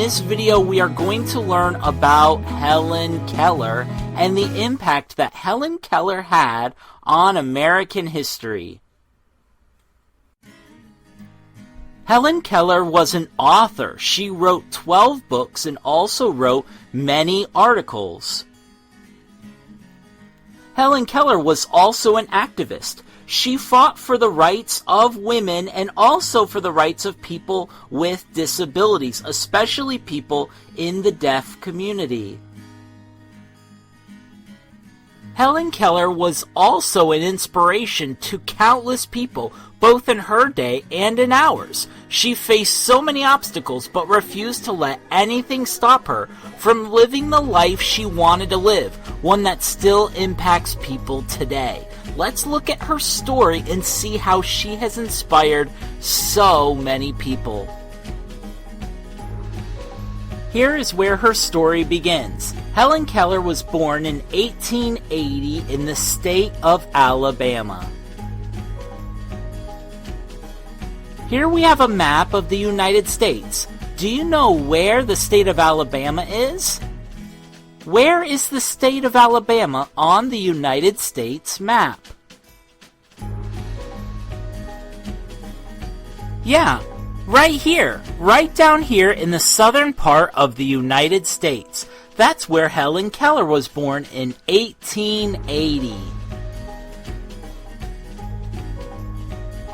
this video we are going to learn about Helen Keller and the impact that Helen Keller had on American history. Helen Keller was an author. She wrote 12 books and also wrote many articles. Helen Keller was also an activist. She fought for the rights of women and also for the rights of people with disabilities, especially people in the deaf community. Helen Keller was also an inspiration to countless people, both in her day and in ours. She faced so many obstacles but refused to let anything stop her from living the life she wanted to live, one that still impacts people today. Let's look at her story and see how she has inspired so many people. Here is where her story begins. Helen Keller was born in 1880 in the state of Alabama. Here we have a map of the United States. Do you know where the state of Alabama is? Where is the state of Alabama on the United States map? Yeah, right here, right down here in the southern part of the United States. That's where Helen Keller was born in 1880.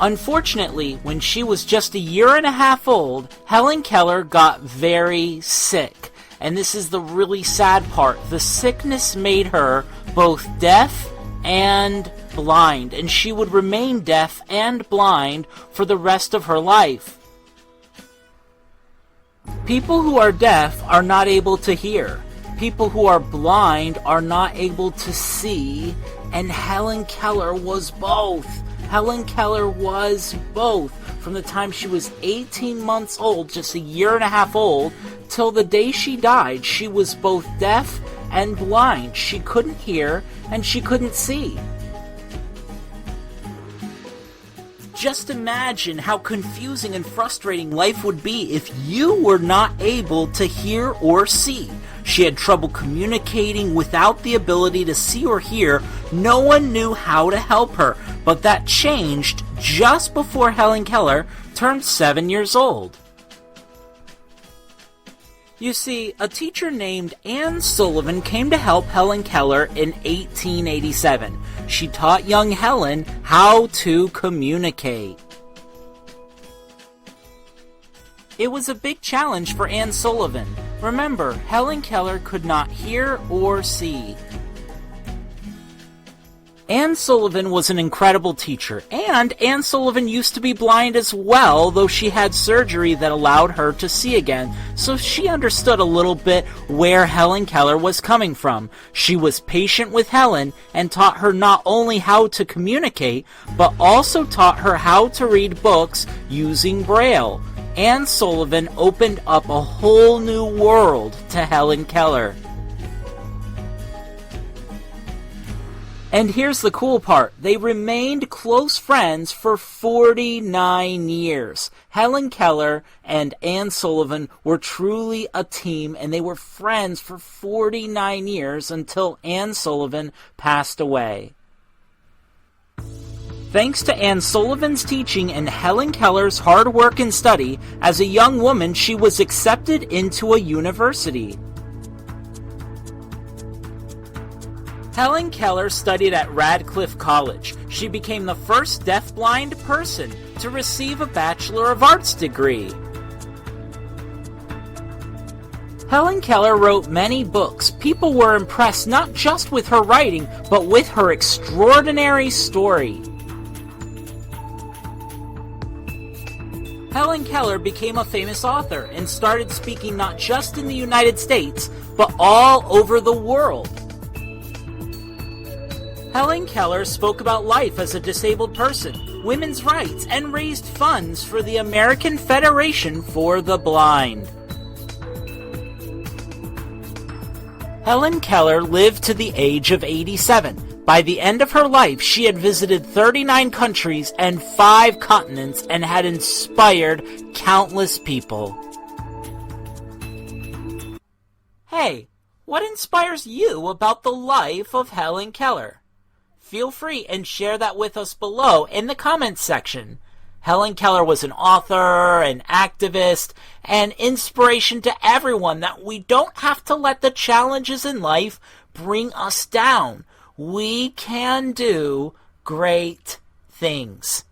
Unfortunately, when she was just a year and a half old, Helen Keller got very sick. And this is the really sad part. The sickness made her both deaf and blind, and she would remain deaf and blind for the rest of her life. People who are deaf are not able to hear. People who are blind are not able to see, and Helen Keller was both. Helen Keller was both. From the time she was 18 months old, just a year and a half old, till the day she died, she was both deaf and blind. She couldn't hear and she couldn't see. Just imagine how confusing and frustrating life would be if you were not able to hear or see. She had trouble communicating without the ability to see or hear. No one knew how to help her, but that changed just before Helen Keller turned 7 years old. You see, a teacher named Anne Sullivan came to help Helen Keller in 1887. She taught young Helen how to communicate. It was a big challenge for Anne Sullivan. Remember, Helen Keller could not hear or see. Anne Sullivan was an incredible teacher, and Anne Sullivan used to be blind as well, though she had surgery that allowed her to see again, so she understood a little bit where Helen Keller was coming from. She was patient with Helen and taught her not only how to communicate, but also taught her how to read books using Braille. Anne Sullivan opened up a whole new world to Helen Keller. And here's the cool part. They remained close friends for 49 years. Helen Keller and Anne Sullivan were truly a team, and they were friends for 49 years until Anne Sullivan passed away. Thanks to Anne Sullivan's teaching and Helen Keller's hard work and study, as a young woman she was accepted into a university. Helen Keller studied at Radcliffe College. She became the first deafblind person to receive a Bachelor of Arts degree. Helen Keller wrote many books. People were impressed not just with her writing, but with her extraordinary story. Helen Keller became a famous author and started speaking not just in the United States, but all over the world. Helen Keller spoke about life as a disabled person, women's rights, and raised funds for the American Federation for the Blind. Helen Keller lived to the age of 87. By the end of her life, she had visited 39 countries and 5 continents and had inspired countless people. Hey, what inspires you about the life of Helen Keller? Feel free and share that with us below in the comments section. Helen Keller was an author, an activist, and inspiration to everyone that we don't have to let the challenges in life bring us down. We can do great things.